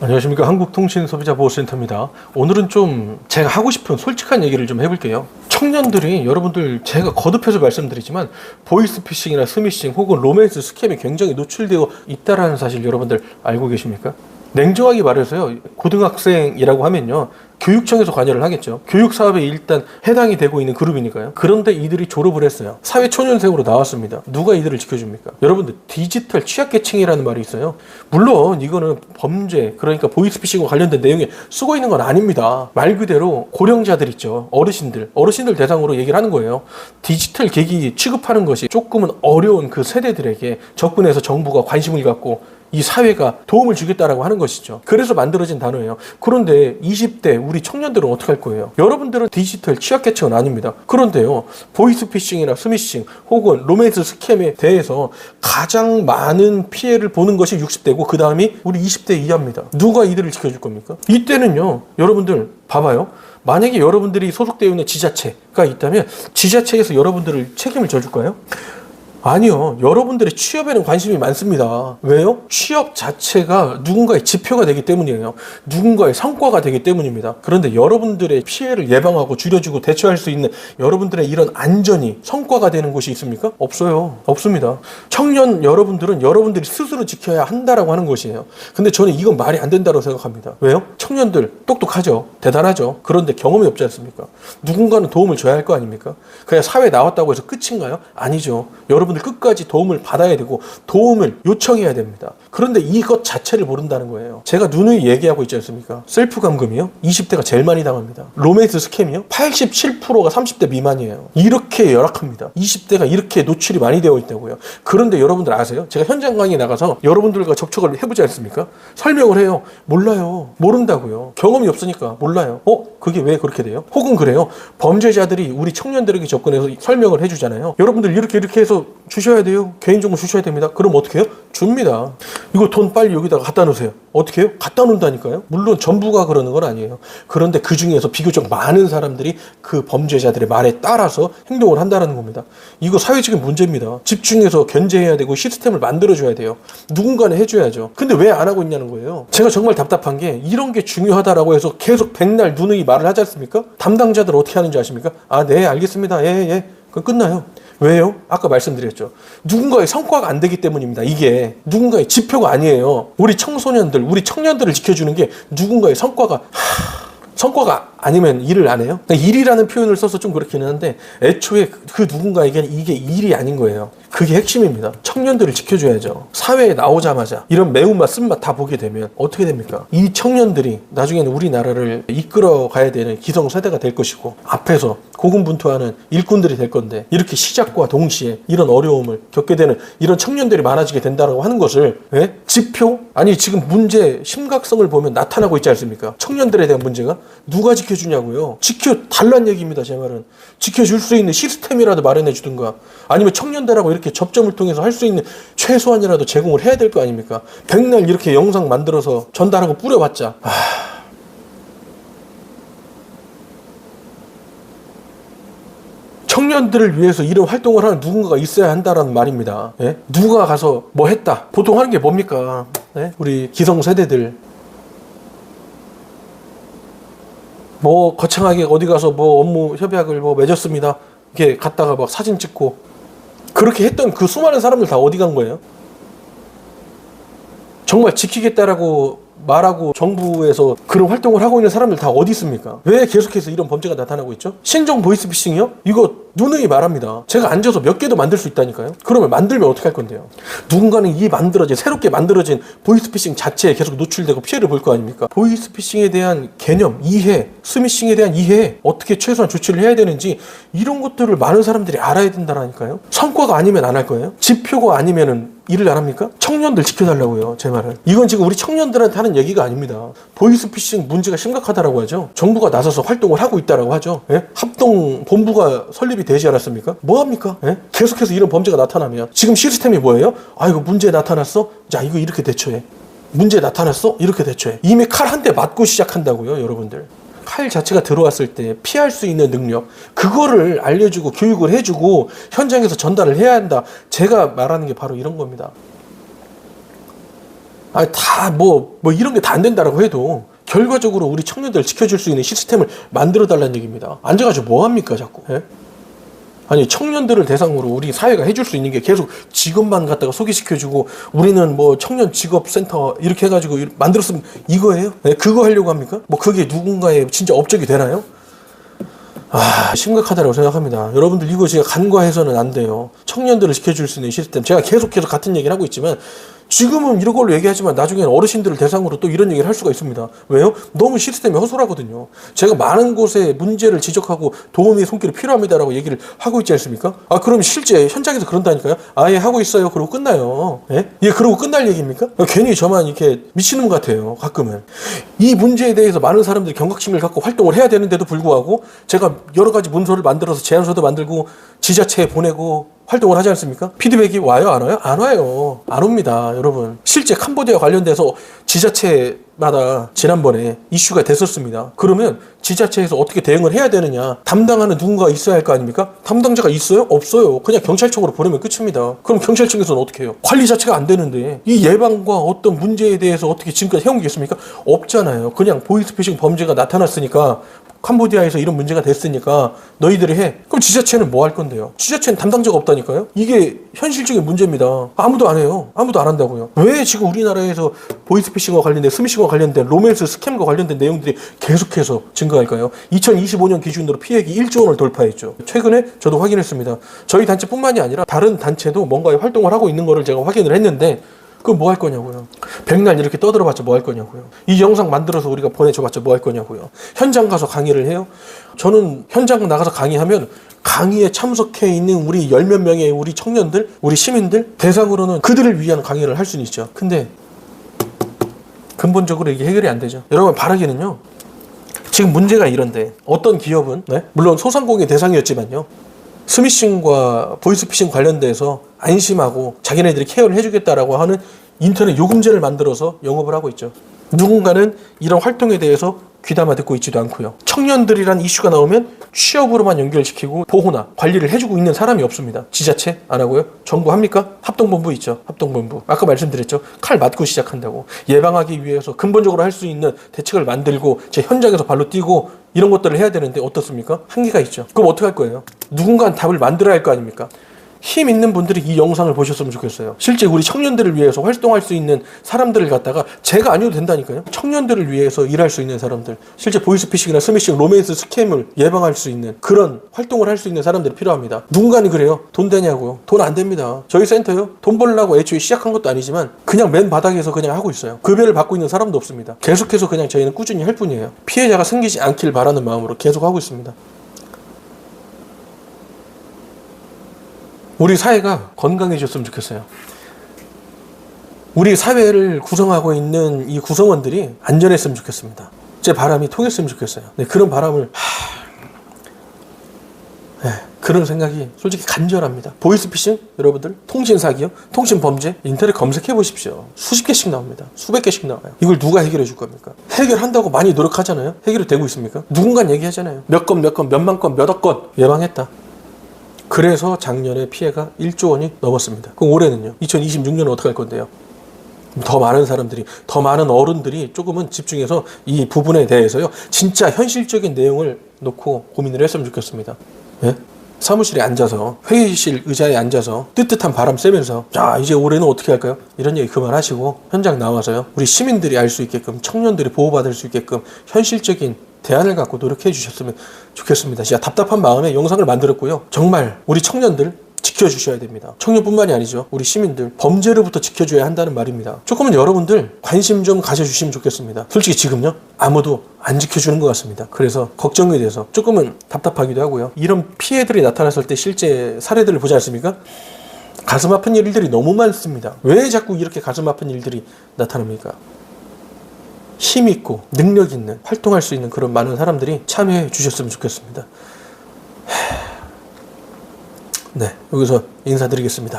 안녕하십니까. 한국통신소비자보호센터입니다. 오늘은 좀 제가 하고 싶은 솔직한 얘기를 좀 해볼게요. 청년들이 여러분들 제가 거듭해서 말씀드리지만 보이스피싱이나 스미싱 혹은 로맨스 스캠에 굉장히 노출되어 있다는 사실 여러분들 알고 계십니까? 냉정하게 말해서요, 고등학생이라고 하면요, 교육청에서 관여를 하겠죠. 교육사업에 일단 해당이 되고 있는 그룹이니까요. 그런데 이들이 졸업을 했어요. 사회초년생으로 나왔습니다. 누가 이들을 지켜줍니까? 여러분들, 디지털 취약계층이라는 말이 있어요. 물론 이거는 범죄, 그러니까 보이스피싱과 관련된 내용에 쓰고 있는 건 아닙니다. 말 그대로 고령자들 있죠. 어르신들 대상으로 얘기를 하는 거예요. 디지털 계기 취급하는 것이 조금은 어려운 그 세대들에게 접근해서 정부가 관심을 갖고 이 사회가 도움을 주겠다라고 하는 것이죠. 그래서 만들어진 단어예요. 그런데 20대 우리 청년들은 어떻게 할 거예요? 여러분들은 디지털 취약계층은 아닙니다. 그런데요, 보이스피싱이나 스미싱 혹은 로맨스 스캠에 대해서 가장 많은 피해를 보는 것이 60대고 그 다음이 우리 20대 이하입니다. 누가 이들을 지켜줄 겁니까? 이때는요, 여러분들 봐봐요. 만약에 여러분들이 소속되어 있는 지자체가 있다면 지자체에서 여러분들을 책임을 져줄까요? 아니요. 여러분들의 취업에는 관심이 많습니다. 왜요? 취업 자체가 누군가의 지표가 되기 때문이에요. 누군가의 성과가 되기 때문입니다. 그런데 여러분들의 피해를 예방하고 줄여주고 대처할 수 있는 여러분들의 이런 안전이 성과가 되는 곳이 있습니까? 없어요. 없습니다. 청년 여러분들은 여러분들이 스스로 지켜야 한다라고 하는 것이에요. 근데 저는 이건 말이 안 된다고 생각합니다. 왜요? 청년들 똑똑하죠. 대단하죠. 그런데 경험이 없지 않습니까? 누군가는 도움을 줘야 할 거 아닙니까? 그냥 사회에 나왔다고 해서 끝인가요? 아니죠. 여러분들 끝까지 도움을 받아야 되고 도움을 요청해야 됩니다. 그런데 이것 자체를 모른다는 거예요. 제가 누누이 얘기하고 있지 않습니까? 셀프 감금이요? 20대가 제일 많이 당합니다. 로맨스 스캠이요? 87%가 30대 미만이에요. 이렇게 열악합니다. 20대가 이렇게 노출이 많이 되어 있다고요. 그런데 여러분들 아세요? 제가 현장 강의에 나가서 여러분들과 접촉을 해보지 않습니까? 설명을 해요. 몰라요. 모른다고요. 경험이 없으니까 몰라요. 그게 왜 그렇게 돼요? 혹은 그래요. 범죄자들이 우리 청년들에게 접근해서 설명을 해주잖아요. 여러분들 이렇게 해서 주셔야 돼요. 개인정보 주셔야 됩니다. 그럼 어떻게 해요? 줍니다. 이거 돈 빨리 여기다가 갖다 놓으세요. 어떻게 해요? 갖다 놓는다니까요. 물론 전부가 그러는 건 아니에요. 그런데 그 중에서 비교적 많은 사람들이 그 범죄자들의 말에 따라서 행동을 한다는 겁니다. 이거 사회적인 문제입니다. 집중해서 견제해야 되고 시스템을 만들어줘야 돼요. 누군가는 해줘야죠. 근데 왜 안 하고 있냐는 거예요. 제가 정말 답답한 게 이런 게 중요하다라고 해서 계속 백날 누누이 말을 하지 않습니까? 담당자들 어떻게 하는지 아십니까? 네, 알겠습니다. 예. 그럼 끝나요. 왜요? 아까 말씀드렸죠. 누군가의 성과가 안 되기 때문입니다. 이게 누군가의 지표가 아니에요. 우리 청소년들, 우리 청년들을 지켜주는 게 누군가의 성과가 아니면 일을 안 해요? 일이라는 표현을 써서 좀 그렇긴 한데 애초에 그 누군가에게는 이게 일이 아닌 거예요. 그게 핵심입니다. 청년들을 지켜줘야죠. 사회에 나오자마자 이런 매운맛, 쓴맛 다 보게 되면 어떻게 됩니까? 이 청년들이 나중에는 우리나라를 이끌어 가야 되는 기성세대가 될 것이고 앞에서 고군분투하는 일꾼들이 될 건데 이렇게 시작과 동시에 이런 어려움을 겪게 되는 이런 청년들이 많아지게 된다고 하는 것을 지표? 아니 지금 문제 심각성을 보면 나타나고 있지 않습니까? 청년들에 대한 문제가 누가 지켜주냐고요. 지켜달란 얘기입니다. 제 말은. 지켜줄 수 있는 시스템이라도 마련해 주든가 아니면 청년들하고 이렇게 접점을 통해서 할 수 있는 최소한이라도 제공을 해야 될 거 아닙니까? 백날 이렇게 영상 만들어서 전달하고 뿌려봤자 청년들을 위해서 이런 활동을 하는 누군가가 있어야 한다라는 말입니다. 누가 가서 뭐 했다. 보통 하는 게 뭡니까? 우리 기성세대들 뭐 거창하게 어디 가서 뭐 업무 협약을 뭐 맺었습니다. 이렇게 갔다가 막 사진 찍고 그렇게 했던 그 수많은 사람들 다 어디 간 거예요? 정말 지키겠다라고 말하고 정부에서 그런 활동을 하고 있는 사람들 다 어디 있습니까? 왜 계속해서 이런 범죄가 나타나고 있죠? 신종 보이스피싱이요? 이거 누누이 말합니다. 제가 앉아서 몇 개도 만들 수 있다니까요. 그러면 만들면 어떻게 할 건데요? 누군가는 새롭게 만들어진 보이스피싱 자체에 계속 노출되고 피해를 볼 거 아닙니까? 보이스피싱에 대한 개념, 이해, 스미싱에 대한 이해, 어떻게 최소한 조치를 해야 되는지 이런 것들을 많은 사람들이 알아야 된다라니까요. 성과가 아니면 안 할 거예요? 지표가 아니면은 일을 안 합니까? 청년들 지켜달라고요. 제 말은. 이건 지금 우리 청년들한테 하는 얘기가 아닙니다. 보이스피싱 문제가 심각하다라고 하죠. 정부가 나서서 활동을 하고 있다라고 하죠. 합동 본부가 설립이 되지 않았습니까? 뭐 합니까? 계속해서 이런 범죄가 나타나면 지금 시스템이 뭐예요? 이거 문제 나타났어? 자, 이거 이렇게 대처해. 문제 나타났어? 이렇게 대처해. 이미 칼 한 대 맞고 시작한다고요, 여러분들. 칼 자체가 들어왔을 때 피할 수 있는 능력, 그거를 알려주고 교육을 해주고 현장에서 전달을 해야 한다. 제가 말하는 게 바로 이런 겁니다. 다 이런 게 다 안 된다라고 해도 결과적으로 우리 청년들 지켜줄 수 있는 시스템을 만들어 달라는 얘기입니다. 앉아가지고 뭐 합니까 자꾸? 예? 아니 청년들을 대상으로 우리 사회가 해줄 수 있는 게 계속 직업만 갖다가 소개시켜주고 우리는 청년 직업센터 이렇게 해가지고 만들었으면 이거예요? 예? 그거 하려고 합니까? 그게 누군가의 진짜 업적이 되나요? 심각하다고 생각합니다. 여러분들 이거 제가 간과해서는 안 돼요. 청년들을 지켜줄 수 있는 시스템. 제가 계속해서 같은 얘기를 하고 있지만 지금은 이런 걸로 얘기하지만 나중에는 어르신들을 대상으로 또 이런 얘기를 할 수가 있습니다. 왜요? 너무 시스템이 허술하거든요. 제가 많은 곳에 문제를 지적하고 도움의 손길이 필요합니다라고 얘기를 하고 있지 않습니까? 그럼 실제 현장에서 그런다니까요? 예, 하고 있어요. 그러고 끝나요. 예? 그러고 끝날 얘기입니까? 괜히 저만 이렇게 미친놈 같아요. 가끔은. 이 문제에 대해서 많은 사람들이 경각심을 갖고 활동을 해야 되는데도 불구하고 제가 여러 가지 문서를 만들어서 제안서도 만들고 지자체에 보내고 활동을 하지 않습니까? 피드백이 와요? 안 와요? 안 와요. 안 옵니다. 여러분. 실제 캄보디아 관련돼서 지자체마다 지난번에 이슈가 됐었습니다. 그러면 지자체에서 어떻게 대응을 해야 되느냐. 담당하는 누군가 있어야 할 거 아닙니까? 담당자가 있어요? 없어요. 그냥 경찰청으로 보내면 끝입니다. 그럼 경찰청에서는 어떻게 해요? 관리 자체가 안 되는데 이 예방과 어떤 문제에 대해서 어떻게 지금까지 해온 게 있습니까? 없잖아요. 그냥 보이스피싱 범죄가 나타났으니까 캄보디아에서 이런 문제가 됐으니까 너희들이 해. 그럼 지자체는 뭐 할 건데요? 지자체는 담당자가 없다니까요? 이게 현실적인 문제입니다. 아무도 안 해요. 아무도 안 한다고요. 왜 지금 우리나라에서 보이스피싱과 관련된, 스미싱과 관련된, 로맨스 스캠과 관련된 내용들이 계속해서 증가할까요? 2025년 기준으로 피해액이 1조 원을 돌파했죠. 최근에 저도 확인했습니다. 저희 단체뿐만이 아니라 다른 단체도 뭔가의 활동을 하고 있는 거를 제가 확인을 했는데 그럼 뭐 할 거냐고요. 백날 이렇게 떠들어봤자 뭐 할 거냐고요. 이 영상 만들어서 우리가 보내줘봤자 뭐 할 거냐고요. 현장 가서 강의를 해요. 저는 현장 나가서 강의하면 강의에 참석해 있는 우리 10몇 명의 우리 청년들, 우리 시민들 대상으로는 그들을 위한 강의를 할 수는 있죠. 근데 근본적으로 이게 해결이 안 되죠. 여러분 바라기는요. 지금 문제가 이런데 어떤 기업은 물론 소상공인 대상이었지만요. 스미싱과 보이스피싱 관련돼서 안심하고 자기네들이 케어를 해주겠다라고 하는 인터넷 요금제를 만들어서 영업을 하고 있죠. 누군가는 이런 활동에 대해서 귀담아 듣고 있지도 않고요. 청년들이란 이슈가 나오면 취업으로만 연결시키고 보호나 관리를 해주고 있는 사람이 없습니다. 지자체 안 하고요. 정부 합니까? 합동본부 있죠. 합동본부. 아까 말씀드렸죠. 칼 맞고 시작한다고. 예방하기 위해서 근본적으로 할 수 있는 대책을 만들고 제 현장에서 발로 뛰고 이런 것들을 해야 되는데 어떻습니까? 한계가 있죠. 그럼 어떻게 할 거예요? 누군가 답을 만들어야 할 거 아닙니까? 힘 있는 분들이 이 영상을 보셨으면 좋겠어요. 실제 우리 청년들을 위해서 활동할 수 있는 사람들을 갖다가 제가 아니어도 된다니까요. 청년들을 위해서 일할 수 있는 사람들, 실제 보이스피싱이나 스미싱, 로맨스 스캠을 예방할 수 있는 그런 활동을 할 수 있는 사람들이 필요합니다. 누군가는 그래요. 돈 되냐고요. 돈 안 됩니다. 저희 센터요. 돈 벌려고 애초에 시작한 것도 아니지만 그냥 맨 바닥에서 그냥 하고 있어요. 급여를 받고 있는 사람도 없습니다. 계속해서 그냥 저희는 꾸준히 할 뿐이에요. 피해자가 생기지 않길 바라는 마음으로 계속 하고 있습니다. 우리 사회가 건강해졌으면 좋겠어요. 우리 사회를 구성하고 있는 이 구성원들이 안전했으면 좋겠습니다. 제 바람이 통했으면 좋겠어요. 네, 그런 바람을 그런 생각이 솔직히 간절합니다. 보이스피싱 여러분들 통신사기요, 통신범죄 인터넷 검색해 보십시오. 수십 개씩 나옵니다. 수백 개씩 나와요. 이걸 누가 해결해 줄 겁니까? 해결한다고 많이 노력하잖아요. 해결이 되고 있습니까? 누군가 얘기하잖아요. 몇 건, 몇만 건, 몇억 건 예방했다. 그래서 작년에 피해가 1조 원이 넘었습니다. 그럼 올해는요? 2026년은 어떻게 할 건데요? 더 많은 사람들이, 더 많은 어른들이 조금은 집중해서 이 부분에 대해서요, 진짜 현실적인 내용을 놓고 고민을 했으면 좋겠습니다. 예? 사무실에 앉아서, 회의실 의자에 앉아서 뜨뜻한 바람 쐬면서 자, 이제 올해는 어떻게 할까요? 이런 얘기 그만하시고 현장 나와서요, 우리 시민들이 알 수 있게끔, 청년들이 보호받을 수 있게끔 현실적인 대안을 갖고 노력해 주셨으면 좋겠습니다. 진짜 답답한 마음에 영상을 만들었고요. 정말 우리 청년들 지켜주셔야 됩니다. 청년뿐만이 아니죠. 우리 시민들 범죄로부터 지켜줘야 한다는 말입니다. 조금은 여러분들 관심 좀 가져주시면 좋겠습니다. 솔직히 지금요, 아무도 안 지켜주는 것 같습니다. 그래서 걱정이 돼서 조금은 답답하기도 하고요. 이런 피해들이 나타났을 때 실제 사례들을 보지 않습니까? 가슴 아픈 일들이 너무 많습니다. 왜 자꾸 이렇게 가슴 아픈 일들이 나타납니까? 힘 있고 능력 있는, 활동할 수 있는 그런 많은 사람들이 참여해 주셨으면 좋겠습니다. 네, 여기서 인사드리겠습니다.